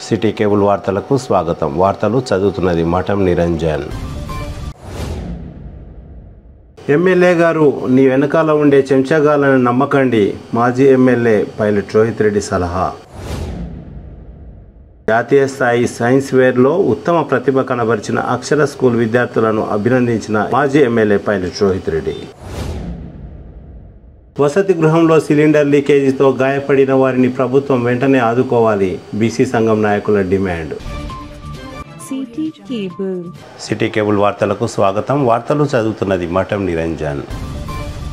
City cable వార్తలకు స్వాగతం. వార్తలు చదువుతున్నది మఠం నిరంజన్. ఎమ్మెల్యే గారు, నీ వెనకాల ఉండే చెంచాగాలను నమ్మకండి. మాజీ ఎమ్మెల్యే పైలట్ రోహిత్ రెడ్డి సలహా. జాతీయ స్థాయి సైన్స్ వేర్లో ఉత్తమ ప్రతిభ కనబరిచిన అక్షర స్కూల్ విద్యార్థులను అభినందించిన మాజీ ఎమ్మెల్యే పైలట్ రోహిత్ రెడ్డి. వసతి గృహంలో సిలిండర్ లీకేజీతో గాయపడిన వారిని ప్రభుత్వం వెంటనే ఆదుకోవాలి. బీసీ సంఘం నాయకుల డిమాండ్. సిటీ కేబుల్ వార్తలకు స్వాగతం. వార్తలు చదువుతున్నది మఠం నిరంజన్.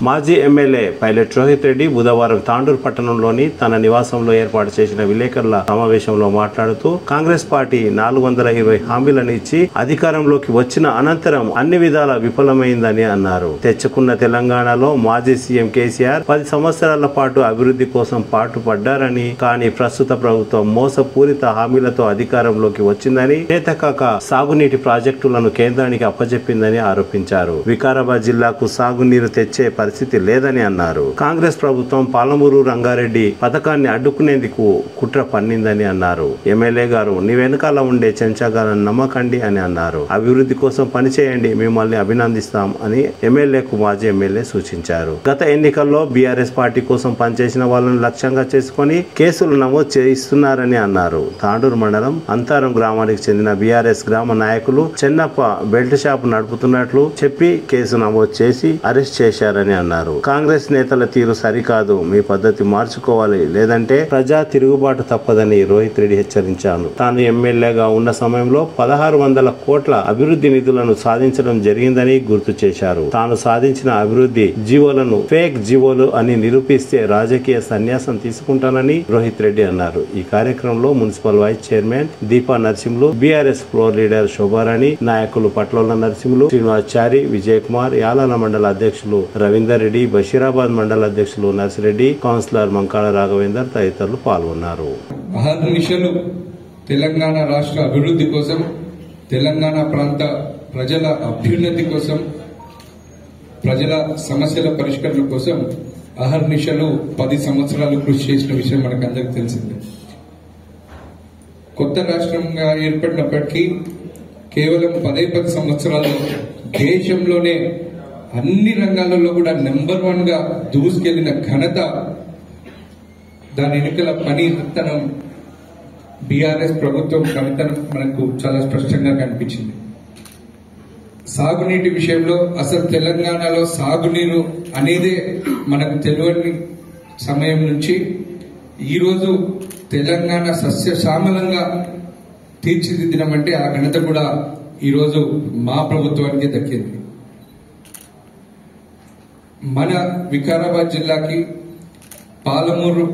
మాజీ ఎమ్మెల్యే పైలట్ రోహిత్ రెడ్డి బుధవారం తాండూరు పట్టణంలోని తన నివాసంలో ఏర్పాటు చేసిన విలేకరుల సమావేశంలో మాట్లాడుతూ కాంగ్రెస్ పార్టీ 420 హామీలను ఇచ్చి అధికారంలోకి వచ్చిన అనంతరం అన్ని విధాల విఫలమైందని అన్నారు. తెచ్చుకున్న తెలంగాణలో మాజీ సీఎం కేసీఆర్ 10 సంవత్సరాల పాటు అభివృద్ధి కోసం పాటుపడ్డారని, కానీ ప్రస్తుత ప్రభుత్వం మోసపూరిత హామీలతో అధికారంలోకి వచ్చిందని, చేతకాక సాగునీటి ప్రాజెక్టులను కేంద్రానికి అప్పజెప్పిందని ఆరోపించారు. వికారాబాద్ జిల్లాకు సాగునీరు తెచ్చే పరిస్థితి లేదని అన్నారు. కాంగ్రెస్ ప్రభుత్వం పాలమూరు రంగారెడ్డి పథకాన్ని అడ్డుకునేందుకు కుట్ర పన్నిందని అన్నారు. ఎమ్మెల్యే గారు, నీ వెనకాల ఉండే చెంచాగాలను నమ్మకండి అని అన్నారు. అభివృద్ధి కోసం పనిచేయండి, మిమ్మల్ని అభినందిస్తాం అని ఎమ్మెల్యేకు మాజీ ఎమ్మెల్యే సూచించారు. గత ఎన్నికల్లో బీఆర్ఎస్ పార్టీ కోసం పనిచేసిన వాళ్ళను లక్ష్యంగా చేసుకుని కేసులు నమోదు చేయిస్తున్నారని అన్నారు. తాండూరు మండలం అంతారం గ్రామానికి చెందిన బీఆర్ఎస్ గ్రామ నాయకులు చెన్నప్ప బెల్ట్ షాప్ నడుపుతున్నట్లు చెప్పి కేసు నమోదు చేసి అరెస్ట్ చేశారని అన్నారు. కాంగ్రెస్ నేతల తీరు సరికాదు, మీ పద్ధతి మార్చుకోవాలి, లేదంటే ప్రజా తిరుగుబాటు తప్పదని రోహిత్ రెడ్డి హెచ్చరించారు. తాను ఎమ్మెల్యేగా ఉన్న సమయంలో 1600 కోట్ల అభివృద్ధి నిధులను సాధించడం జరిగిందని గుర్తు చేశారు. తాను సాధించిన అభివృద్ధి జీవోలను ఫేక్ జీవోలు అని నిరూపిస్తే రాజకీయ సన్యాసం తీసుకుంటానని రోహిత్ రెడ్డి అన్నారు. ఈ కార్యక్రమంలో municipal vice chairman Deepa Narasimhulu, BRS floor leader Shobharani, నాయకులు పట్లోల నరసింహులు, శ్రీనివాచారి, విజయ్ కుమార్, యాలాల మండల అధ్యక్షులు రవీందర్ రెడ్డి, బషీరాబాద్ మండల అధ్యక్షులు నర్సిరెడ్డి, కౌన్సిలర్ మంకాళ రాఘవేందర్ తదితరులు పాల్గొన్నారు. అహర్నిశలు తెలంగాణ రాష్ట్ర అభివృద్ధి కోసం, తెలంగాణ ప్రాంత ప్రజల అభ్యున్నతి కోసం, ప్రజల సమస్యల పరిష్కరణ కోసం అహర్నిశలు 10 సంవత్సరాలు కృషి చేసిన విషయం మనకందరికి తెలిసిందే. కొత్త రాష్ట్రంగా ఏర్పడినప్పటికీ కేవలం 10 సంవత్సరాల్లో దేశంలోనే అన్ని రంగాలలో కూడా నెంబర్ 1 గా దూసుకెళ్లిన ఘనత, దాని ఎన్నికల పనితనం, బీఆర్ఎస్ ప్రభుత్వం పనితనం మనకు చాలా స్పష్టంగా కనిపించింది. సాగునీటి విషయంలో అసలు తెలంగాణలో సాగునీరు అనేదే మనకు తెలియని సమయం నుంచి ఈరోజు తెలంగాణ సస్యశ్యామలంగా తీర్చిదిద్దడం ఆ ఘనత కూడా ఈరోజు మా ప్రభుత్వానికి దక్కింది. మన వికారాబాద్ జిల్లాకి పాలమూరు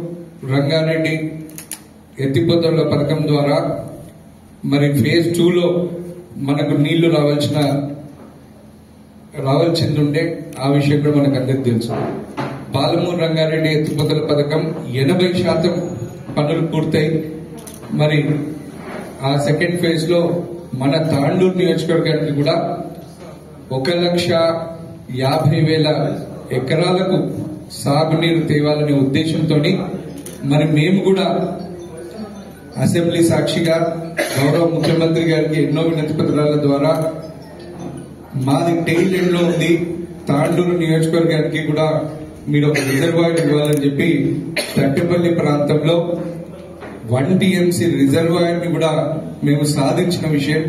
రంగారెడ్డి ఎత్తిపోతల పథకం ద్వారా మరి ఫేజ్ 2లో మనకు నీళ్లు రావాల్సింది ఉండే ఆ విషయం కూడా మనకు అందరికి తెలుసు. పాలమూరు రంగారెడ్డి ఎత్తిపోతల పథకం 80% పనులు పూర్తయి మరి ఆ సెకండ్ ఫేజ్ లో మన తాండూరు నియోజకవర్గానికి కూడా 1,50,000 ఎకరాలకు సాగునీరు తేవాలనే ఉద్దేశంతో మరి మేము కూడా అసెంబ్లీ సాక్షిగా గౌరవ ముఖ్యమంత్రి గారికి ఎన్నో వినతి పత్రాల ద్వారా మాది టెయిల్ ఎండ్ లో ఉంది, తాండూరు నియోజకవర్గానికి కూడా మీరు ఒక రిజర్వాయర్ ఇవ్వాలని చెప్పి తట్టపల్లి ప్రాంతంలో 1 TMC రిజర్వాయర్ ని కూడా మేము సాధించిన విషయం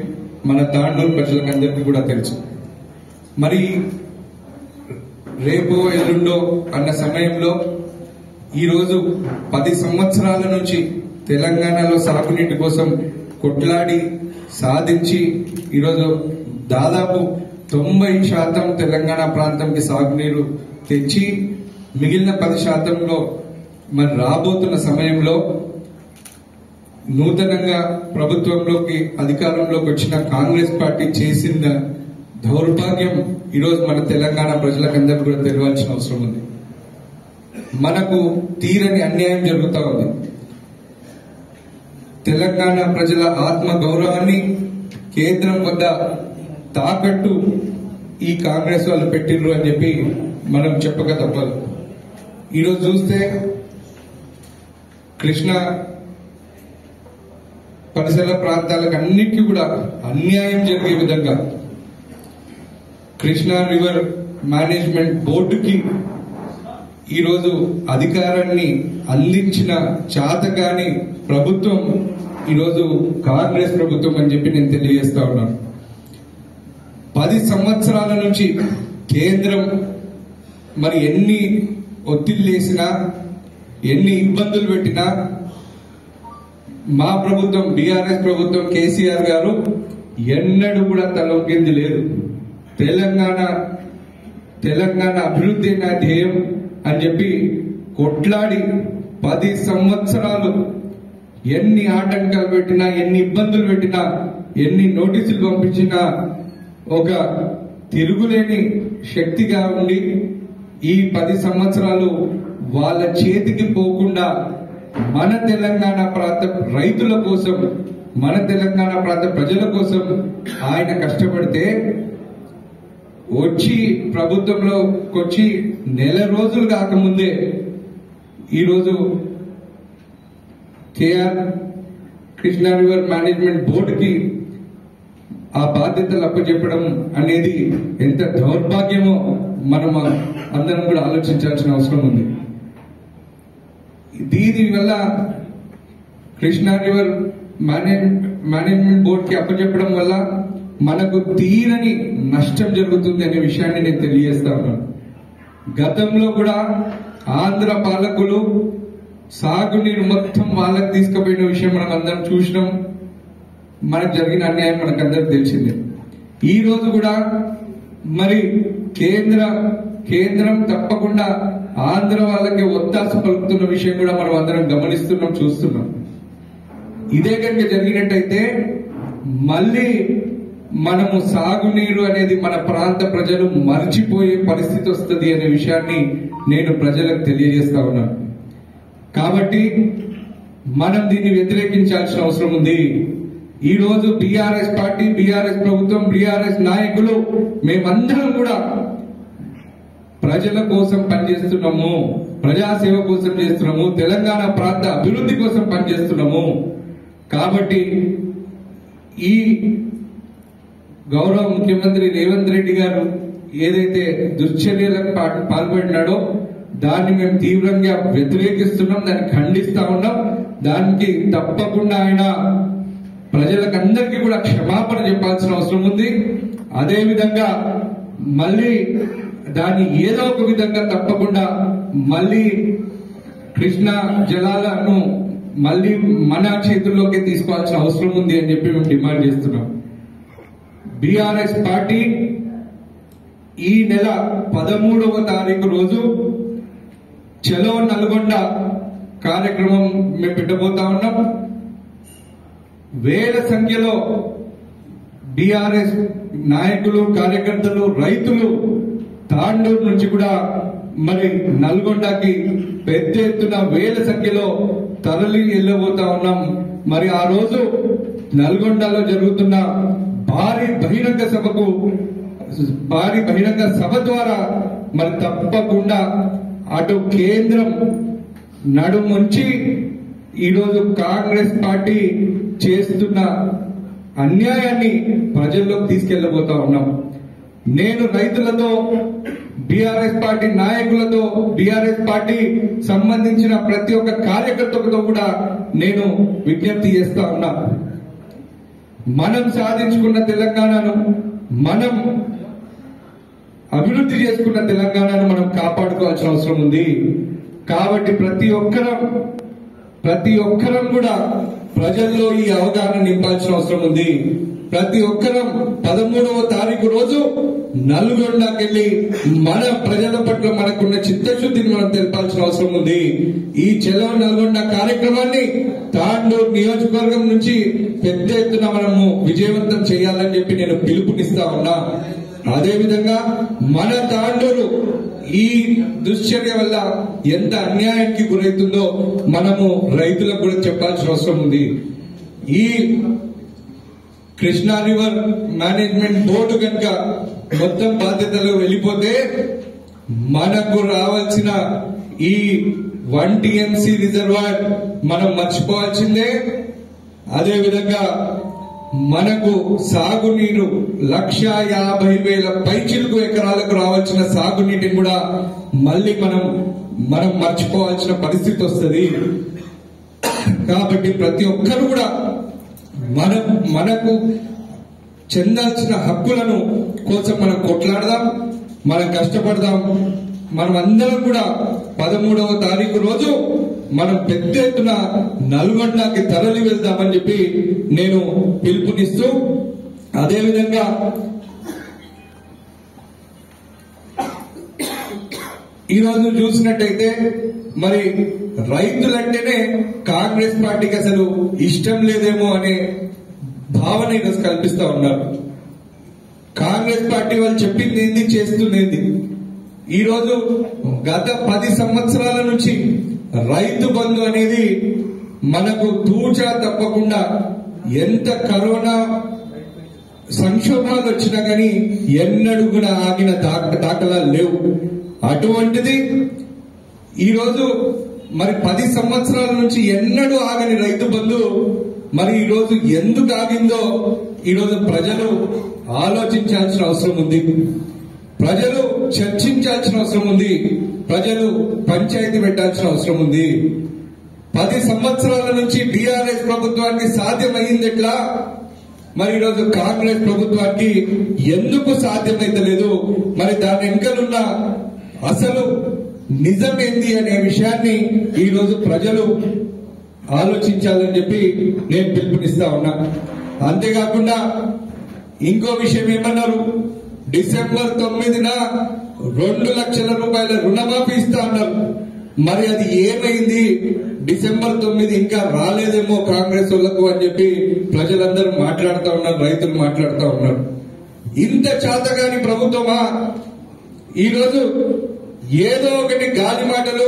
మన తాండూరు ప్రజలకందరికీ కూడా తెలుసు. మరి రేపో ఎల్లుండో అన్న సమయంలో ఈరోజు 10 సంవత్సరాల నుంచి తెలంగాణలో సాగునీటి కోసం కొట్లాడి సాధించి ఈరోజు దాదాపు 90% తెలంగాణ ప్రాంతంకి సాగునీరు తెచ్చి మిగిలిన 10%లో మరి రాబోతున్న సమయంలో నూతనంగా ప్రభుత్వంలోకి అధికారంలోకి వచ్చిన కాంగ్రెస్ పార్టీ చేసిన దౌర్భాగ్యం ఈరోజు మన తెలంగాణ ప్రజలకందరికీ కూడా తెలియాల్సిన అవసరం ఉంది. మనకు తీరని అన్యాయం జరుగుతూ ఉంది. తెలంగాణ ప్రజల ఆత్మ గౌరవాన్ని కేంద్రం వద్ద తాకట్టు ఈ కాంగ్రెస్ వాళ్ళు పెట్టిర్రు అని చెప్పి మనం చెప్పక తప్పదు. ఈరోజు చూస్తే కృష్ణా పరిసర ప్రాంతాలకు అన్నిటికీ కూడా అన్యాయం జరిగే విధంగా కృష్ణా రివర్ మేనేజ్మెంట్ బోర్డుకి ఈరోజు అధికారాన్ని అందించిన చాతగాని ప్రభుత్వం ఈరోజు కాంగ్రెస్ ప్రభుత్వం అని చెప్పి నేను తెలియజేస్తా ఉన్నాను. 10 సంవత్సరాల నుంచి కేంద్రం మరి ఎన్ని ఒత్తిళ్లు వేసినా ఎన్ని ఇబ్బందులు పెట్టినా మా ప్రభుత్వం బీఆర్ఎస్ ప్రభుత్వం కేసీఆర్ గారు ఎన్నడూ కూడా తలొగ్గింది లేదు. తెలంగాణ అభివృద్ధి నా ధ్యేయం అని చెప్పి కొట్లాడి 10 సంవత్సరాలు ఎన్ని ఆటంకాలు పెట్టినా ఎన్ని ఇబ్బందులు పెట్టినా ఎన్ని నోటీసులు పంపించినా ఒక తిరుగులేని శక్తిగా ఉండి ఈ 10 సంవత్సరాలు వాళ్ళ చేతికి పోకుండా మన తెలంగాణ ప్రాంత రైతుల కోసం మన తెలంగాణ ప్రాంత ప్రజల కోసం ఆయన కష్టపడితే వచ్చి ప్రభుత్వంలోకి వచ్చి నెల రోజులు కాకముందే ఈరోజు కేఆర్ కృష్ణా రివర్ మేనేజ్మెంట్ బోర్డుకి ఆ బాధ్యతలు అప్పచెప్పడం అనేది ఎంత దౌర్భాగ్యమో మనం అందరం కూడా ఆలోచించాల్సిన అవసరం ఉంది. దీని వల్ల కృష్ణా రివర్ మేనేజ్మెంట్ బోర్డుకి అప్పచెప్పడం వల్ల మనకు తీరని నష్టం జరుగుతుంది అనే విషయాన్ని నేను తెలియజేస్తా ఉన్నాను. గతంలో కూడా ఆంధ్ర పాలకులు సాగునీరు మొత్తం వాళ్ళకి తీసుకుపోయిన విషయం మనం అందరం చూసినాం. మనకు జరిగిన అన్యాయం మనకందరికి తెలిసిందే. ఈ రోజు కూడా మరి కేంద్రం తప్పకుండా ఆంధ్ర వాళ్ళకి ఒత్తాసు పలుకుతున్న విషయం కూడా మనం అందరం గమనిస్తున్నాం, చూస్తున్నాం. ఇదే కనుక జరిగినట్టయితే మళ్ళీ మనము సాగునీరు అనేది మన ప్రాంత ప్రజలు మర్చిపోయే పరిస్థితి వస్తుంది అనే విషయాన్ని నేను ప్రజలకు తెలియజేస్తా ఉన్నాను. కాబట్టి మనం దీన్ని వ్యతిరేకించాల్సిన అవసరం ఉంది. ఈ రోజు బీఆర్ఎస్ పార్టీ, బీఆర్ఎస్ ప్రభుత్వం, బీఆర్ఎస్ నాయకులు మేమందరం కూడా ప్రజల కోసం పనిచేస్తున్నాము, ప్రజాసేవ కోసం చేస్తున్నాము, తెలంగాణ ప్రాంత అభివృద్ధి కోసం పనిచేస్తున్నాము. కాబట్టి ఈ గౌరవ ముఖ్యమంత్రి రేవంత్ రెడ్డి గారు ఏదైతే దుశ్చర్యలకు పాల్పడినాడో దాన్ని మేము తీవ్రంగా వ్యతిరేకిస్తున్నాం, దాన్ని ఖండిస్తా ఉన్నాం. దానికి తప్పకుండా ఆయన ప్రజలకందరికీ కూడా క్షమాపణ చెప్పాల్సిన అవసరం ఉంది. అదేవిధంగా మళ్ళీ దాన్ని ఏదో ఒక విధంగా తప్పకుండా మళ్ళీ కృష్ణా జలాలను మళ్ళీ మన చేతుల్లోకి తీసుకోవాల్సిన అవసరం ఉంది అని చెప్పి మేము డిమాండ్ చేస్తున్నాం. బీఆర్ఎస్ పార్టీ ఈ నెల 13వ తారీఖు రోజు చలో నల్గొండ కార్యక్రమం మేము పెట్టబోతా ఉన్నాం. వేల సంఖ్యలో బీఆర్ఎస్ నాయకులు, కార్యకర్తలు, రైతులు తాండూరు నుంచి కూడా మరి నల్గొండకి పెద్ద ఎత్తున వేల సంఖ్యలో తరలి వెళ్ళబోతా ఉన్నాం. మరి ఆ రోజు నల్గొండలో జరుగుతున్న భారీ బహిరంగ సభ ద్వారా మరి తప్పకుండా అటు కేంద్రం నడుముంచి ఈరోజు కాంగ్రెస్ పార్టీ చేస్తున్న అన్యాయాన్ని ప్రజల్లోకి తీసుకెళ్లబోతా ఉన్నాం. నేను రైతులతో, బీఆర్ఎస్ పార్టీ నాయకులతో, బీఆర్ఎస్ పార్టీ సంబంధించిన ప్రతి ఒక్క కార్యకర్తలతో కూడా నేను విజ్ఞప్తి చేస్తా ఉన్నా. మనం సాధించుకున్న తెలంగాణను, మనం అభివృద్ధి చేసుకున్న తెలంగాణను మనం కాపాడుకోవాల్సిన అవసరం ఉంది. కాబట్టి ప్రతి ఒక్కరం కూడా ప్రజల్లో ఈ అవగాహన నింపాల్సిన అవసరం ఉంది. ప్రతి ఒక్కరం 13వ తారీఖు రోజు నల్గొండకెళ్లి మన ప్రజల పట్ల మనకున్న చిత్తశుద్ధిని మనం తెలపాల్సిన అవసరం ఉంది. ఈ చలో నల్గొండ కార్యక్రమాన్ని తాండూరు నియోజకవర్గం నుంచి పెద్ద ఎత్తున మనము విజయవంతం చేయాలని చెప్పి నేను పిలుపునిస్తా ఉన్నా. అదేవిధంగా మన తాండూరు ఈ దుశ్చర్య వల్ల ఎంత అన్యాయానికి గురవుతుందో మనము రైతులకు కూడా చెప్పాల్సిన అవసరం ఉంది. ఈ కృష్ణా రివర్ మేనేజ్మెంట్ బోర్డు కనుక మొత్తం బాధ్యతలు వెళ్ళిపోతే మనకు రావాల్సిన ఈ 1 TMC రిజర్వాయర్ మనం మర్చిపోవాల్సిందే. అదేవిధంగా మనకు సాగునీరు 1,50,000 పైచిలుకు ఎకరాలకు రావాల్సిన సాగునీటిని కూడా మళ్ళీ మనం మర్చిపోవాల్సిన పరిస్థితి వస్తుంది. కాబట్టి ప్రతి ఒక్కరు కూడా మనకు చెందాల్సిన హక్కులను కోసం మనం కొట్లాడదాం, మనం కష్టపడదాం. మనం అందరం కూడా 13వ తారీఖు రోజు మనం పెద్ద ఎత్తున నల్గొండకి తరలి వెళ్దామని చెప్పి నేను పిలుపునిస్తూ, అదేవిధంగా ఈరోజు చూసినట్టయితే మరి రైతులంటేనే కాంగ్రెస్ పార్టీకి అసలు ఇష్టం లేదేమో అనే భావన ఈరోజు కల్పిస్తా ఉన్నారు. కాంగ్రెస్ పార్టీ వాళ్ళు చెప్పింది ఏంది, చేస్తున్నది. ఈరోజు గత 10 సంవత్సరాల నుంచి రైతు బంధు అనేది మనకు తూచా తప్పకుండా ఎంత కరోనా సంక్షోభాలు వచ్చినా గానీ ఎన్నడూ కూడా ఆగిన దాఖలాలు లేవు. అటువంటిది ఈరోజు మరి 10 సంవత్సరాల నుంచి ఎన్నడూ ఆగని రైతు బంధు మరి ఈరోజు ఎందుకు ఆగిందో ఈరోజు ప్రజలు ఆలోచించాల్సిన అవసరం ఉంది, ప్రజలు చర్చించాల్సిన అవసరం ఉంది, ప్రజలు పంచాయతీ పెట్టాల్సిన అవసరం ఉంది. 10 సంవత్సరాల నుంచి బీఆర్ఎస్ ప్రభుత్వానికి సాధ్యమైంది ఎట్లా, మరి ఈరోజు కాంగ్రెస్ ప్రభుత్వానికి ఎందుకు సాధ్యమైతలేదు, మరి దాని వెనుకలున్న అసలు నిజమేంది అనే విషయాన్ని ఈరోజు ప్రజలు ఆలోచించాలని చెప్పి నేను పిలుపునిస్తా ఉన్నా. అంతేకాకుండా ఇంకో విషయం ఏమన్నారు, డిసెంబర్ 9న 2 లక్షల రూపాయల రుణమాఫీ ఇస్తా అన్నారు. మరి అది ఏమైంది, డిసెంబర్ 9 ఇంకా రాలేదేమో కాంగ్రెస్ వాళ్లకు అని చెప్పి ప్రజలందరూ మాట్లాడుతూ ఉన్నారు, రైతులు మాట్లాడుతూ ఉన్నారు. ఇంత చేతగాని ప్రభుత్వమా ఈరోజు ఏదో ఒకటి గాలి మాటలు,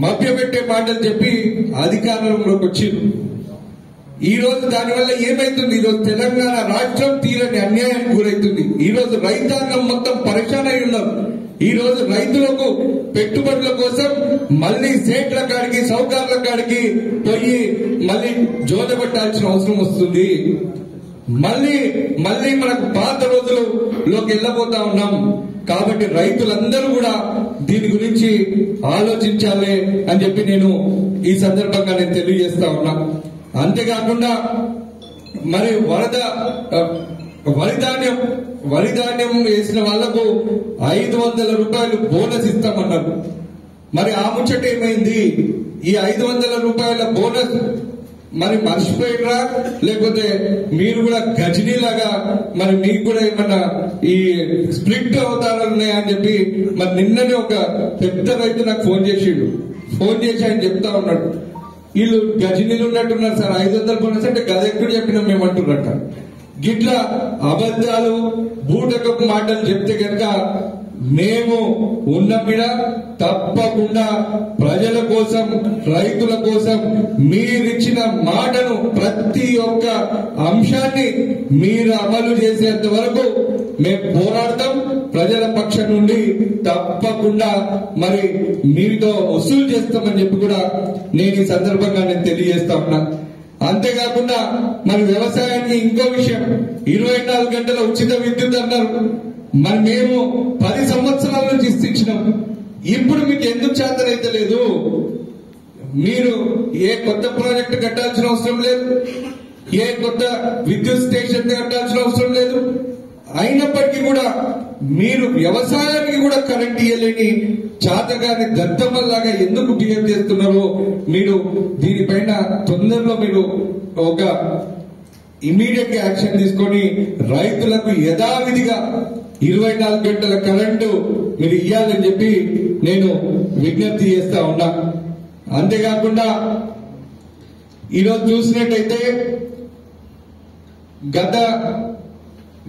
మభ్యపెట్టే మాటలు చెప్పి అధికారంలోకి వచ్చింది. ఈ రోజు దానివల్ల ఏమైతుంది, ఈరోజు తెలంగాణ రాష్ట్రం తీరని అన్యాయానికి గురైతుంది. ఈ రోజు రైతాంగం మొత్తం పరేషాన్ అయి ఉన్నారు. ఈ రోజు రైతులకు పెట్టుబడుల కోసం మళ్లీ సేట్ల కాడికి సౌకర్యాల కాడికి పోయి మళ్లీ జోదబట్టాల్సిన అవసరం వస్తుంది. మళ్లీ మనకు పాత రోజులలోకి వెళ్ళబోతా ఉన్నాం. కాబట్టి రైతులందరూ కూడా దీని గురించి ఆలోచించాలి అని చెప్పి నేను ఈ సందర్భంగా నేను తెలియజేస్తా ఉన్నా. అంతేకాకుండా మరి వరి ధాన్యం వేసిన వాళ్లకు 500 రూపాయలు బోనస్ ఇస్తామన్నారు. మరి ఆ ముచ్చట ఏమైంది, ఈ 500 రూపాయల బోనస్ మరి మర్చిపోయినరా, లేకపోతే మీరు కూడా గజనీలాగా మరి మీకు కూడా ఏమన్నా ఈ స్ప్లిట్ అవతారాలు ఉన్నాయని చెప్పి మరి నిన్ననే ఒక పెద్ద రైతు నాకు ఫోన్ చేసి ఆయన చెప్తా ఉన్నాడు, వీళ్ళు గజనీలు ఉన్నట్టున్నారు సార్, 500 బోనస్ అంటే గదెక్కుడు చెప్పినా మేమంటున్నట్ట. గిట్లా అబద్దాలు బూటకపు మాటలు చెప్తే కనుక మేము ఉన్న మీద తప్పకుండా ప్రజల కోసం, రైతుల కోసం మీరిచ్చిన మాటను ప్రతి ఒక్క అంశాన్ని మీరు అమలు చేసేంత వరకు మేము పోరాడతాం. ప్రజల పక్షం నుండి తప్పకుండా మరి మీతో వసూలు చేస్తామని చెప్పి కూడా నేను ఈ సందర్భంగా నేను తెలియజేస్తా ఉన్నా. అంతేకాకుండా మరి వ్యవసాయానికి ఇంకో విషయం, 24 గంటల ఉచిత విద్యుత్ అన్నారు. మరి మేము 10 సంవత్సరాల నుంచి ఇచ్చినాం. ఇప్పుడు మీకు ఎందుకు చేతనైతే లేదు, మీరు ఏ కొత్త ప్రాజెక్టు కట్టాల్సిన అవసరం లేదు, ఏ కొత్త విద్యుత్ స్టేషన్ కట్టాల్సిన అవసరం లేదు. అయినప్పటికీ కూడా మీరు వ్యవసాయానికి కూడా కరెంట్ ఇవ్వలేని చాతగాని దద్దమ్మలాగా ఎందుకు బిహేవ్ చేస్తున్నారో మీరు దీనిపైన తొందరలో మీరు ఒక ఇమీడియట్ గా యాక్షన్ తీసుకొని రైతులకు యథావిధిగా 24 గంటల కరెంటు మీరు ఇవ్వాలని చెప్పి నేను విజ్ఞప్తి చేస్తా ఉన్నా. అంతేకాకుండా ఈరోజు చూసినట్టయితే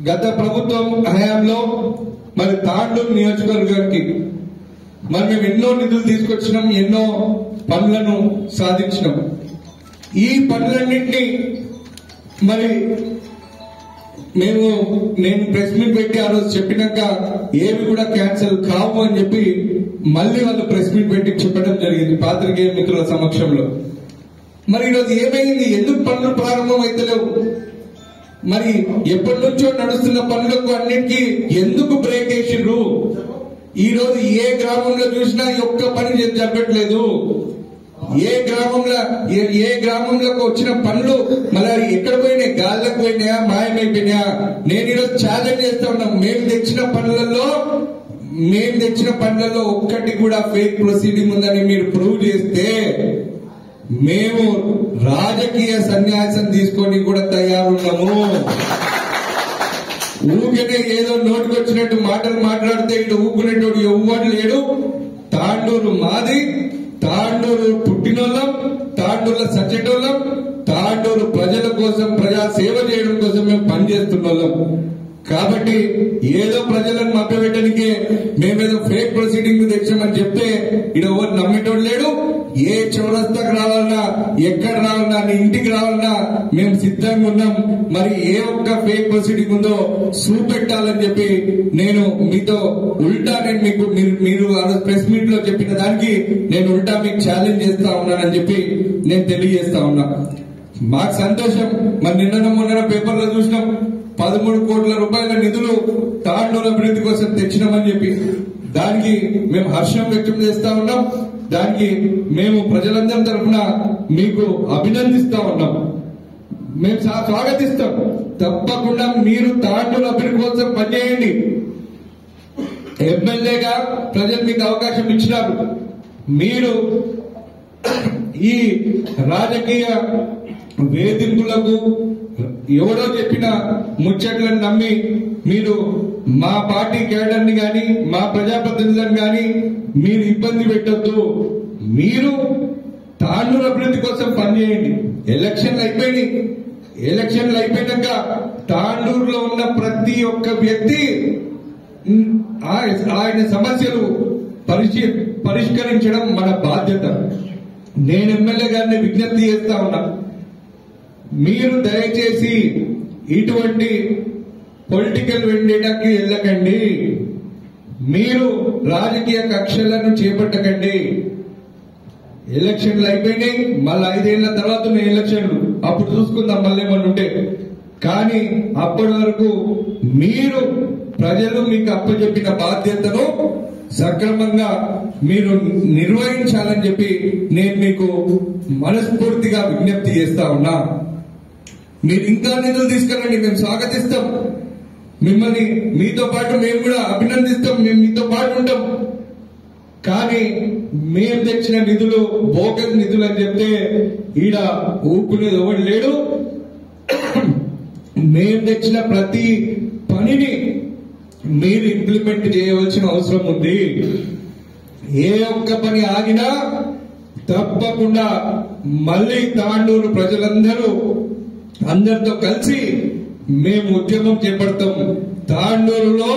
గత ప్రభుత్వం హయాంలో మరి తాండూరు నియోజకవర్గానికి మరి మేము ఎన్నో నిధులు తీసుకొచ్చినాం, ఎన్నో పనులను సాధించినాం. ఈ పనులన్నింటినీ మరి నేను ప్రెస్ మీట్ పెట్టి ఆ రోజు చెప్పినాక ఏవి కూడా క్యాన్సిల్ కావు అని చెప్పి మళ్ళీ వాళ్ళు ప్రెస్ మీట్ పెట్టి చెప్పడం జరిగింది పాత్రికేయ మిత్రుల సమక్షంలో. మరి ఈరోజు ఏమైంది? ఎందుకు పనులు ప్రారంభం అయితలేవు? మరి ఎప్పటి నుంచో నడుస్తున్న పనులకు అన్నిటికీ ఎందుకు బ్రేక్ వేసిండ్రు? ఈ రోజు ఏ గ్రామంలో చూసినా ఒక్క పని జరగట్లేదు. ఏ గ్రామంలోకి వచ్చిన పనులు మరి ఎక్కడ పోయినాయి? గాల్లకు పోయినాయా? మాయమైపోయినాయా? నేను ఈరోజు ఛాలెంజ్ చేస్తా ఉన్నా, మేము తెచ్చిన పనులలో ఒక్కటి కూడా ఫేక్ ప్రొసీడింగ్ ఉందని మీరు ప్రూవ్ చేస్తే మేము రాజకీయ సన్యాసం తీసుకొని కూడా తయారున్నాము. ఊరికనే ఏదో నోటికొచ్చినట్టు మాటలు మాట్లాడితే ఇటు ఊపుకునేటోడు ఎవ్వడు లేడు. తాండూరు మాది, తాండూరు పుట్టినోళ్ళం, తాండూరులో సచ్చేటోళ్ళం, తాండూరు ప్రజల కోసం ప్రజా సేవ చేయడం కోసం మేము పనిచేస్తున్నోళ్ళం. కాబట్టి ఏదో ప్రజలను మభ్యపెట్టడానికే మేమేదో ఫేక్ ప్రొసీడింగ్ తెచ్చామని చెప్తే ఇక్కడ ఎవరు నమ్మేటోడు లేడు. ఏ చౌరస్తాకు రావాలన్నా, ఎక్కడ రావాలన్నా, నీ ఇంటికి రావాలన్నా మేము సిద్ధంగా ఉన్నాం. మరి ఏ ఒక్క ఫేక్ ప్రొసీడింగ్ ఉందో చూపెట్టాలని చెప్పి నేను మీతో ఉల్టా మీరు ప్రెస్ మీట్ లో చెప్పిన దానికి నేను ఉల్టా మీకు ఛాలెంజ్ చేస్తా ఉన్నానని చెప్పి నేను తెలియజేస్తా ఉన్నా. మాకు సంతోషం. మరి నిన్న మొన్న పేపర్లో చూసినాం 13 కోట్ల రూపాయల నిధులు తాండూరు అభివృద్ధి కోసం తెచ్చినామని చెప్పి దానికి మేము హర్షం వ్యక్తం చేస్తా ఉన్నాం. దానికి మేము ప్రజలందరి తరఫున మీకు అభినందిస్తా ఉన్నాం. మేము స్వాగతిస్తాం. తప్పకుండా మీరు తాండూరు అభివృద్ధి కోసం పనిచేయండి. ఎమ్మెల్యేగా ప్రజలు మీకు అవకాశం ఇచ్చినారు. మీరు ఈ రాజకీయ వేధింపులకు ఎవడో చెప్పిన ముచ్చట్లను నమ్మి మీరు మా పార్టీ కేడర్ని గాని మా ప్రజాప్రతినిధులను గాని మీరు ఇబ్బంది పెట్టొద్దు. మీరు తాండూరు అభివృద్ధి కోసం పనిచేయండి. ఎలక్షన్లు అయిపోయినాక తాండూరులో ఉన్న ప్రతి ఒక్క వ్యక్తి ఆయన సమస్యలు పరిష్కరించడం మన బాధ్యత. నేను ఎమ్మెల్యే గారిని విజ్ఞప్తి చేస్తా ఉన్నా, మీరు దయచేసి ఇటువంటి పొలిటికల్ వెండేటాకి వెళ్ళకండి. మీరు రాజకీయ కక్షలను చేపట్టకండి. ఎలక్షన్లు అయిపోయినాయి, మళ్ళీ 5 ఏళ్ల తర్వాత ఎలక్షన్లు, అప్పుడు చూసుకుందాం మళ్ళీ ఏమన్నా ఉంటే. కానీ అప్పటి వరకు మీరు ప్రజలు మీకు అప్పచెప్పిన బాధ్యతను సక్రమంగా మీరు నిర్వహించాలని చెప్పి నేను మీకు మనస్ఫూర్తిగా విజ్ఞప్తి చేస్తా ఉన్నా. మీరు ఇంకా నిధులు తీసుకురండి, మేము స్వాగతిస్తాం. మిమ్మల్ని మీతో పాటు మేము కూడా అభినందిస్తాం. మేము మీతో పాటు ఉంటాం. కానీ మేము తెచ్చిన నిధులు బోగస్ నిధులు అని చెప్తే ఈడ ఊపుకునేది ఎవడు లేడు. మేము తెచ్చిన ప్రతి పనిని మీరు ఇంప్లిమెంట్ చేయవలసిన అవసరం ఉంది. ఏ ఒక్క పని ఆగినా తప్పకుండా మళ్ళీ తాండూరు ప్రజలందరూ అందరితో కలిసి మేము ఉద్యమం చేపడతాం. తాండూరులో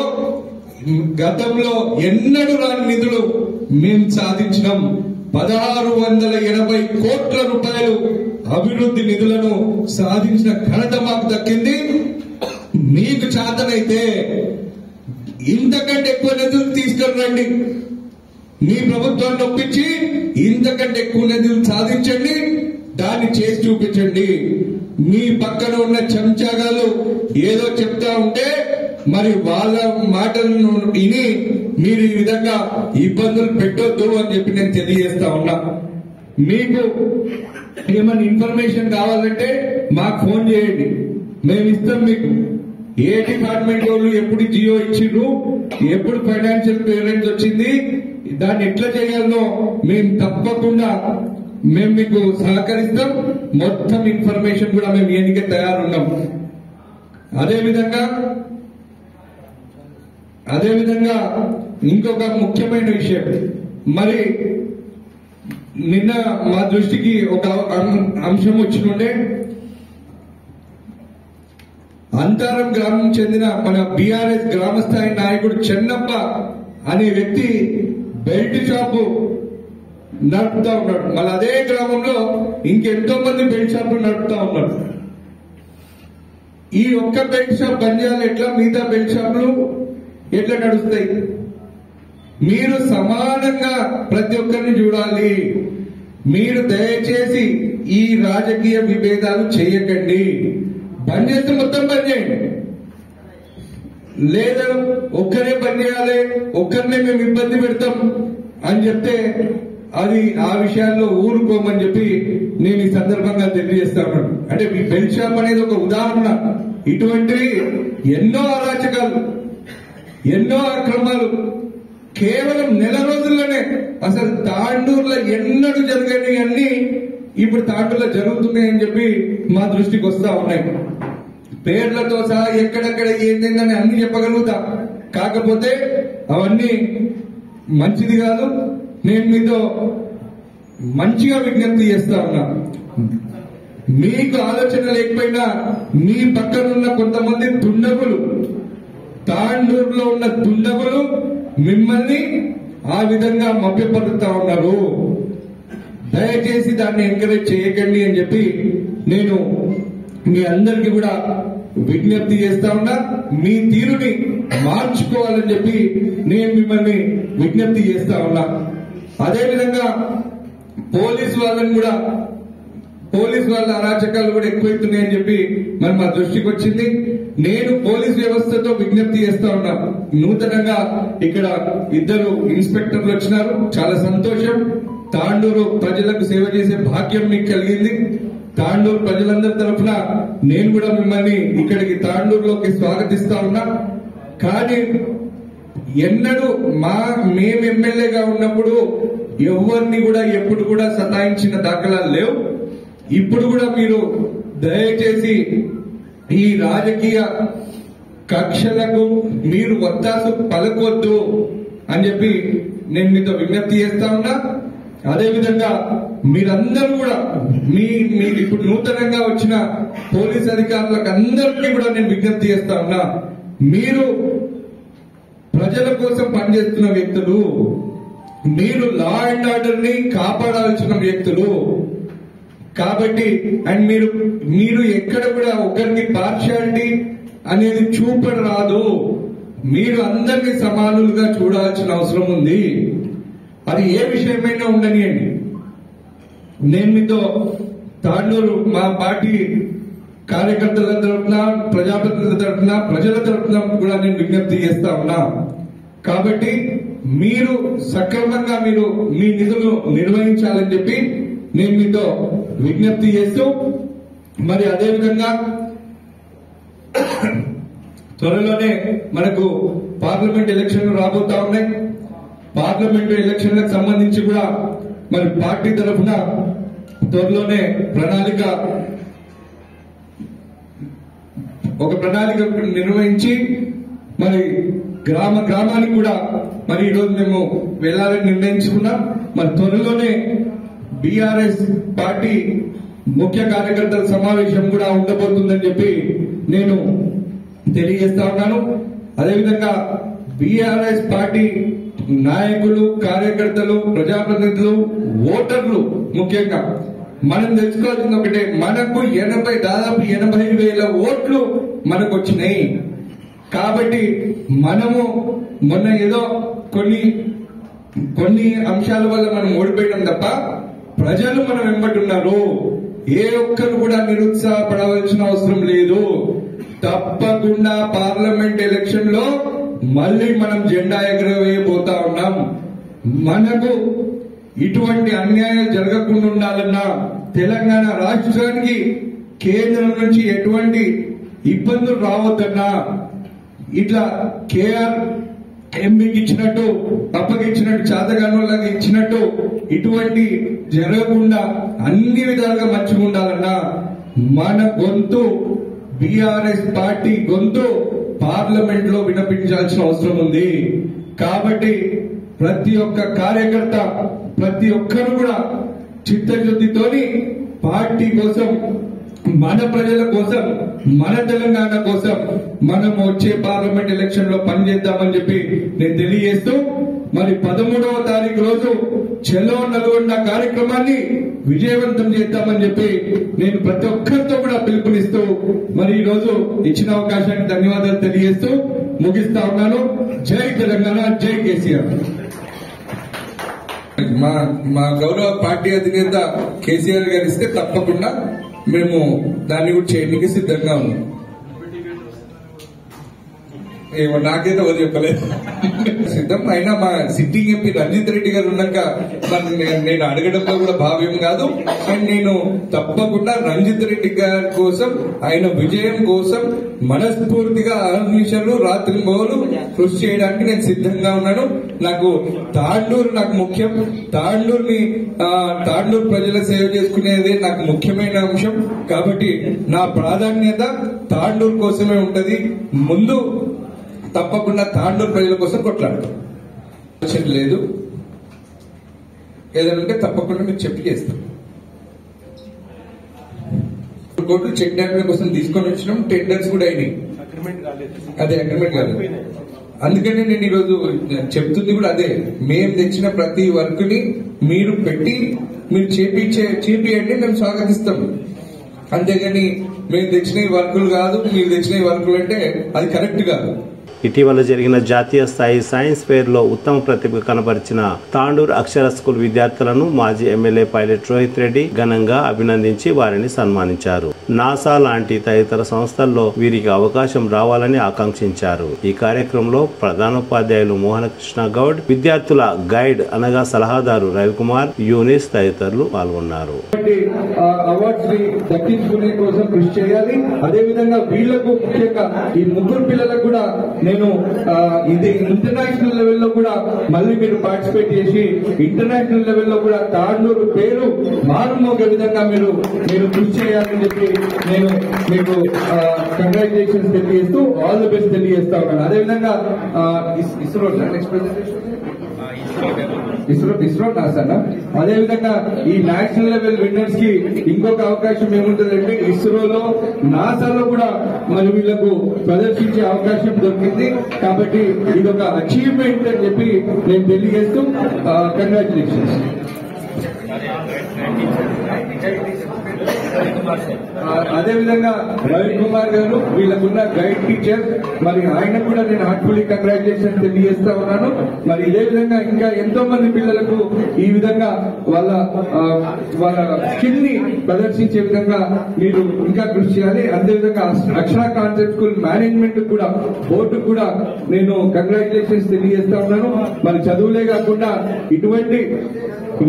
గతంలో ఎన్నడూ రాని నిధులు మేము సాధించినాం. 1680 కోట్ల రూపాయలు అభివృద్ధి నిధులను సాధించిన ఘనత మాకు దక్కింది. మీకు చేతనైతే ఇంతకంటే ఎక్కువ నిధులు తీసుకురండి. మీ ప్రభుత్వాన్ని ఒప్పించి ఇంతకంటే ఎక్కువ నిధులు సాధించండి. దాన్ని చేసి చూపించండి. మీ పక్కన ఉన్న చెంచాగాలు ఏదో చెప్తా ఉంటే మరి వాళ్ళ మాటలను విని మీరు ఈ విధంగా ఇబ్బందులు పెట్టొద్దు అని చెప్పి నేను తెలియజేస్తా ఉన్నా. మీకు ఏమైనా ఇన్ఫర్మేషన్ కావాలంటే మాకు ఫోన్ చేయండి, మేము ఇస్తాం మీకు. ఏ డిపార్ట్మెంట్ వాళ్ళు ఎప్పుడు జియో ఇచ్చిండ్రు, ఎప్పుడు ఫైనాన్షియల్ క్లియరెన్స్ వచ్చింది, దాన్ని ఎట్లా చేయాలో మేము తప్పకుండా మేము మీకు సహకరిస్తాం. మొత్తం ఇన్ఫర్మేషన్ కూడా మేము ఎన్నిక తయారున్నాం. అదేవిధంగా ఇంకొక ముఖ్యమైన విషయం, మరి నిన్న మా దృష్టికి ఒక అంశం వచ్చినుండే. అంతారం గ్రామం చెందిన మన బీఆర్ఎస్ గ్రామస్థాయి నాయకుడు చెన్నప్ప అనే వ్యక్తి బెల్ట్ షాపు నడుపుతా ఉన్నాడు. మళ్ళీ అదే గ్రామంలో ఇంకెంతో మంది బెల్ట్ షాపులు నడుపుతా ఉన్నారు. ఈ ఒక్క బెల్ట్ షాప్ బంద్ చేయాలి ఎట్లా? మిగతా బెల్ట్ షాపులు ఎట్లా నడుస్తాయి? మీరు సమానంగా ప్రతి ఒక్కరిని చూడాలి. మీరు దయచేసి ఈ రాజకీయ విభేదాలు చేయకండి. బంద్ చేస్తే మొత్తం బంద్ చేయండి, లేదా ఒక్కరే బంద్ చేయాలి, ఒక్కరినే మేము ఇబ్బంది పెడతాం అని చెప్తే అది ఆ విషయాల్లో ఊరుకోమని చెప్పి నేను ఈ సందర్భంగా తెలియజేస్తాను. అంటే ఈ బెల్ట్ షాప్ అనేది ఒక ఉదాహరణ. ఇటువంటివి ఎన్నో అరాచకాలు, ఎన్నో అక్రమాలు కేవలం నెల రోజుల్లోనే అసలు తాండూరులో ఎన్నడూ జరగని అన్ని ఇప్పుడు తాండూరులో జరుగుతున్నాయని చెప్పి మా దృష్టికి వస్తా ఉన్నాయి. పేర్లతో సహా ఎక్కడెక్కడ ఏంటని అన్ని చెప్పగలుగుతా. కాకపోతే అవన్నీ మంచిది కాదు. నేను మీతో మంచిగా విజ్ఞప్తి చేస్తా ఉన్నా, మీకు ఆలోచన లేకపోయినా మీ పక్కనున్న కొంతమంది దుండగులు, తాండూరులో ఉన్న దుండగులు మిమ్మల్ని ఆ విధంగా మభ్యపరుస్తా ఉన్నారు. దయచేసి దాన్ని ఎంకరేజ్ చేయకండి అని చెప్పి నేను మీ అందరికీ కూడా విజ్ఞప్తి చేస్తా ఉన్నా. మీ తీరుని మార్చుకోవాలని చెప్పి నేను మిమ్మల్ని విజ్ఞప్తి చేస్తా ఉన్నా. అదేవిధంగా పోలీసు వాళ్ళ అరాచకాలు కూడా ఎక్కువైతున్నాయని చెప్పి మరి మా దృష్టికి వచ్చింది. నేను పోలీస్ వ్యవస్థతో విజ్ఞప్తి చేస్తా ఉన్నా. నూతనంగా ఇక్కడ 2 ఇన్స్పెక్టర్లు వచ్చినారు, చాలా సంతోషం. తాండూరు ప్రజలకు సేవ చేసే భాగ్యం మీకు కలిగింది. తాండూరు ప్రజలందరి తరఫున నేను కూడా మిమ్మల్ని ఇక్కడికి తాండూరులోకి స్వాగతిస్తా ఉన్నా. కానీ ఎన్నడూ మేము ఎమ్మెల్యేగా ఉన్నప్పుడు ఎవరిని కూడా ఎప్పుడు కూడా సతాయించిన దాఖలాలు లేవు. ఇప్పుడు కూడా మీరు దయచేసి ఈ రాజకీయ కక్షలకు మీరు వత్తాసు పలకొద్దు అని చెప్పి నేను మీతో విజ్ఞప్తి చేస్తా ఉన్నా. అదేవిధంగా మీరందరూ కూడా మీరు ఇప్పుడు నూతనంగా వచ్చిన పోలీస్ అధికారులకు అందరికీ కూడా నేను విజ్ఞప్తి చేస్తా ఉన్నా. మీరు ప్రజల కోసం పనిచేస్తున్న వ్యక్తులు, మీరు లా అండ్ ఆర్డర్ ని కాపాడాల్సిన వ్యక్తులు కాబట్టి అండ్ మీరు ఎక్కడ కూడా ఒకరికి పార్షియాలిటీ అనేది చూపరాదు. మీరు అందరినీ సమానులుగా చూడాల్సిన అవసరం ఉంది. అది ఏ విషయమైనా ఉండనియండి. నేను మీతో తాండూరు మా పార్టీ కార్యకర్తల తరఫున, ప్రజాప్రతినిధుల తరఫున, ప్రజల తరఫున కూడా నేను విజ్ఞప్తి చేస్తా ఉన్నా. కాబట్టి మీరు సక్రమంగా మీరు మీ నిధులు నిర్వహించాలని చెప్పి నేను మీతో విజ్ఞప్తి చేస్తూ, మరి అదేవిధంగా త్వరలోనే మనకు పార్లమెంట్ ఎలక్షన్లు రాబోతా ఉన్నాయి. పార్లమెంటు ఎలక్షన్లకు సంబంధించి కూడా మరి పార్టీ తరఫున త్వరలోనే ఒక ప్రణాళిక నిర్వహించి మరి గ్రామానికి కూడా మరి ఈరోజు మేము వెళ్లాలని నిర్ణయించుకున్నాం. మరి త్వరలోనే బీఆర్ఎస్ పార్టీ ముఖ్య కార్యకర్తల సమావేశం కూడా ఉండబోతుందని చెప్పి నేను తెలియజేస్తా ఉన్నాను. అదేవిధంగా బీఆర్ఎస్ పార్టీ నాయకులు, కార్యకర్తలు, ప్రజాప్రతినిధులు, ఓటర్లు ముఖ్యంగా మనం తెలుసుకోవాల్సింది ఒకటే, మనకు దాదాపు 80,000 ఓట్లు మనకు వచ్చినాయి. కాబట్టి మనము మొన్న ఏదో కొన్ని అంశాల వల్ల మనం ఓడిపోయడం తప్ప ప్రజలు మనం వెంబడున్నారు. ఏ ఒక్కరు కూడా నిరుత్సాహపడవలసిన అవసరం లేదు. తప్పకుండా పార్లమెంట్ ఎలక్షన్ లో మళ్ళీ మనం జెండా ఎగరవేయబోతా ఉన్నాం. మనకు ఇటువంటి అన్యాయాలు జరగకుండా ఉండాలన్నా, తెలంగాణ రాష్ట్రానికి కేంద్రం నుంచి ఎటువంటి ఇబ్బందులు రావద్దన్నా, ఇట్లా కేఆర్ ఎంపీకి ఇచ్చినట్టు అప్పగిచ్చినట్టు చాతగానోళ్ళకి ఇచ్చినట్టు ఇటువంటి జరగకుండా అన్ని విధాలుగా మంచిగా ఉండాలన్నా మన గొంతు, బీఆర్ఎస్ పార్టీ గొంతు పార్లమెంట్ లో వినిపించాల్సిన అవసరం ఉంది. కాబట్టి ప్రతి ఒక్క కార్యకర్త, ప్రతి ఒక్కరు కూడా చిత్తశుద్ధితోని పార్టీ కోసం, మన ప్రజల కోసం, మన తెలంగాణ కోసం మనం వచ్చే పార్లమెంట్ ఎలక్షన్ లో పనిచేద్దామని చెప్పి నేను తెలియజేస్తూ, మరి 13వ తారీఖు రోజు చెలో నల్గొండ కార్యక్రమాన్ని విజయవంతం చేద్దామని చెప్పి నేను ప్రతి ఒక్కరితో కూడా పిలుపునిస్తూ, మరి ఈ రోజు ఇచ్చిన అవకాశానికి ధన్యవాదాలు తెలియజేస్తూ ముగిస్తా ఉన్నాను. జై తెలంగాణ, జై కేసీఆర్. మా గౌరవ పార్టీ అధినేత కేసీఆర్ గారు ఇస్తే తప్పకుండా మేము దాన్ని కూడా చేయడానికి సిద్ధంగా ఉన్నాం. ఏమో నాకైతే ఎవరు చెప్పలేదు సిద్ధం. అయినా మా సిట్టింగ్ ఎంపీ రంజిత్ రెడ్డి గారు ఉన్నాక నేను అడగడంలో కూడా భావ్యం కాదు. అండ్ నేను తప్పకుండా రంజిత్ రెడ్డి గారి కోసం, ఆయన విజయం కోసం మనస్ఫూర్తిగా అహర్నిశలు రాత్రి మొదలు కృషి చేయడానికి నేను సిద్ధంగా ఉన్నాను. నాకు తాండూరు నాకు ముఖ్యం. తాండూరు ప్రజల సేవ చేసుకునేది నాకు ముఖ్యమైన అంశం. కాబట్టి నా ప్రాధాన్యత తాండూరు కోసమే ఉంటది. ముందు తప్పకుండా తాండూరు ప్రజల కోసం కొట్లాడతాం. లేదు ఏదైనా ఉంటే తప్పకుండా మీకు చెప్పి చేస్తాం. కోర్టు చెక్ డ్యామ్ల కోసం తీసుకొని వచ్చినాం. టెండర్స్ కూడా అయినాయి. అదే అగ్రిమెంట్ కాదు. అందుకనే నేను ఈరోజు చెప్తుంది కూడా అదే. మేము తెచ్చిన ప్రతి వర్క్ ని మీరు పెట్టి మీరు చేపియండి, మేము స్వాగతిస్తాం. అంతేగాని మేము తెచ్చిన వర్కులు కాదు, మీరు తెచ్చిన వర్కులు అంటే అది కరెక్ట్ కాదు. ఇటీవల జరిగిన జాతీయ స్థాయి సైన్స్ ఫెయిర్లో ఉత్తమ ప్రతిభ కనబరిచిన తాండూరు అక్షర స్కూల్ విద్యార్థులను మాజీ ఎమ్మెల్యే పైలట్ రోహిత్ రెడ్డి ఘనంగా అభినందించి వారిని సన్మానించారు. నాసా లాంటి తదితర సంస్థల్లో వీరికి అవకాశం రావాలని ఆకాంక్షించారు. ఈ కార్యక్రమంలో ప్రధానోపాధ్యాయులు మోహనకృష్ణ గౌడ్, విద్యార్థుల గైడ్ అనగా సలహాదారు రవికుమార్, యూనిస్ తదితరులు పాల్గొన్నారు. అవార్డ్స్ ని దక్కించుకునే కోసం కృషి చేయాలి. అదేవిధంగా వీళ్లకు ముఖ్యంగా ఈ ముగ్గురు పిల్లలకు కూడా నేను ఇది ఇంటర్నేషనల్ లెవెల్లో కూడా మళ్ళీ మీరు పార్టిసిపేట్ చేసి ఇంటర్నేషనల్ లెవెల్లో కూడా తాండూరు పేరు మారుమోగే విధంగా మీరు కృషి చేయాలని చెప్పి నేను మీకు కంగ్రాచులేషన్స్ తెలియజేస్తూ ఆల్ ది బెస్ట్ తెలియజేస్తా ఉన్నాను. అదేవిధంగా ఇస్రో నాసానా అదేవిధంగా ఈ నేషనల్ లెవెల్ విన్నర్స్ కి ఇంకొక అవకాశం ఏముంటుందంటే ఇస్రోలో నాసాలో కూడా మరి వీళ్లకు ప్రదర్శించే అవకాశం దొరికింది. కాబట్టి ఇదొక అచీవ్మెంట్ అని చెప్పి నేను తెలియజేస్తూ కంగ్రాచులేషన్స్. అదేవిధంగా రవికుమార్ గారు వీళ్ళకున్న గైడ్ టీచర్, మరి ఆయన కూడా నేను హార్ట్ఫుల్లీ కంగ్రాచులేషన్ తెలియజేస్తా ఉన్నాను. మరి ఇదే విధంగా ఇంకా ఎంతో మంది పిల్లలకు ఈ విధంగా వాళ్ళ స్కిల్ ని ప్రదర్శించే విధంగా మీరు ఇంకా కృషి చేయాలి. అదేవిధంగా అక్షర కాన్సెప్ట్ స్కూల్ మేనేజ్మెంట్ కూడా బోర్డు కూడా నేను కంగ్రాచులేషన్స్ తెలియజేస్తా ఉన్నాను. మరి చదువులే కాకుండా ఇటువంటి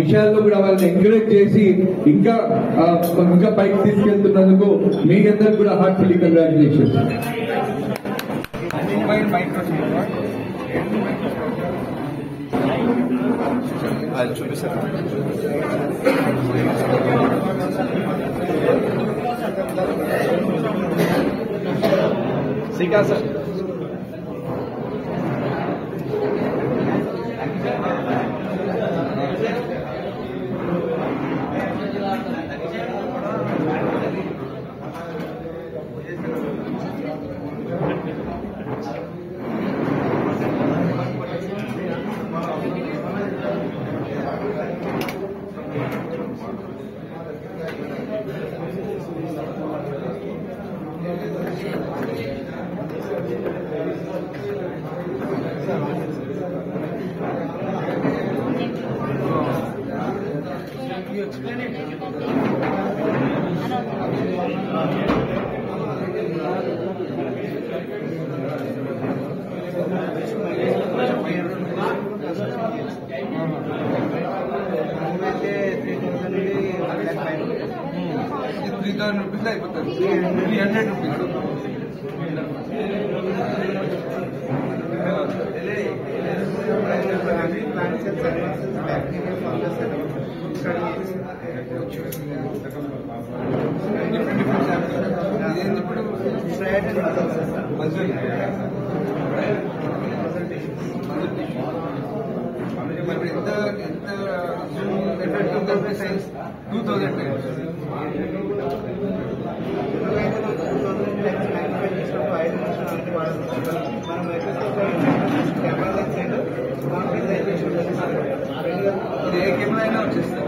విషయాల్లో కూడా వాళ్ళని ఎంకరేజ్ చేసి ఇంకా పైకి తీసుకెళ్తున్నందుకు మీ అందరికి కూడా హార్ట్ఫుల్లీ కంగ్రాచులేషన్స్. సార్ ₹3,000 అయిపోతుంది. 300 రూపీస్. మరి ఎంత సైన్స్ 2000 ఏ కెమెరా అయినా వచ్చేస్తాం.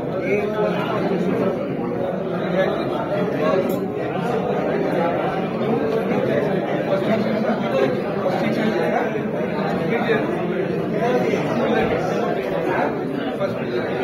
ఫస్ట్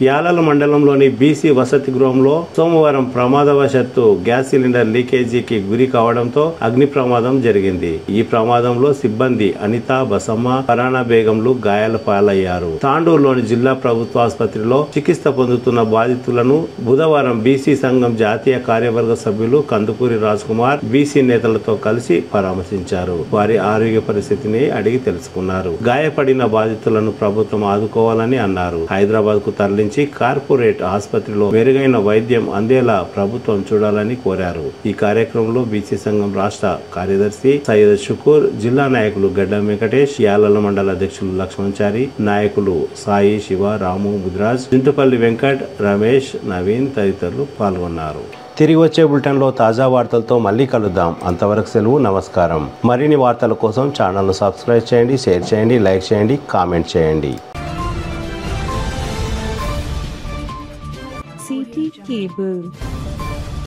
యాలల మండలంలోని బీసీ వసతి గృహంలో సోమవారం ప్రమాదవశాత్తు గ్యాస్ సిలిండర్ లీకేజీకి గురి కావడంతో అగ్ని ప్రమాదం జరిగింది. ఈ ప్రమాదంలో సిబ్బంది అనిత, బసమ్మ, ఫరానా బేగంలు గాయాల పాలయ్యారు. తాండూరులోని జిల్లా ప్రభుత్వ ఆసుపత్రిలో చికిత్స పొందుతున్న బాధితులను బుధవారం బీసీ సంఘం జాతీయ కార్యవర్గ సభ్యులు కందుకూరి రాజ్ కుమార్ బీసీ నేతలతో కలిసి పరామర్శించారు. వారి ఆరోగ్య పరిస్థితిని అడిగి తెలుసుకున్నారు. గాయపడిన బాధితులను ప్రభుత్వం ఆదుకోవాలని అన్నారు. హైదరాబాద్ కు తరలి కార్పొరేట్ ఆసుపత్రిలో మెరుగైన వైద్యం అందేలా ప్రభుత్వం చూడాలని కోరారు. ఈ కార్యక్రమంలో బీసీ సంఘం రాష్ట్ర కార్యదర్శి సయ్యద్ షుకూర్, జిల్లా నాయకులు గడ్డం వెంకటేష్, యాలల మండల అధ్యక్షులు లక్ష్మణచారి, నాయకులు సాయి, శివ, రాము, ముదిరాజ్, చింతపల్లి వెంకట్, రమేష్, నవీన్ తదితరులు పాల్గొన్నారు. తిరిగి వచ్చే బులెటిన్లో తాజా వార్తలతో మళ్ళీ కలుద్దాం. అంతవరకు సెలవు, నమస్కారం. మరిన్ని వార్తల కోసం ఛానల్ను సబ్స్క్రైబ్ చేయండి, షేర్ చేయండి, లైక్ చేయండి, కామెంట్ చేయండి. CT Cable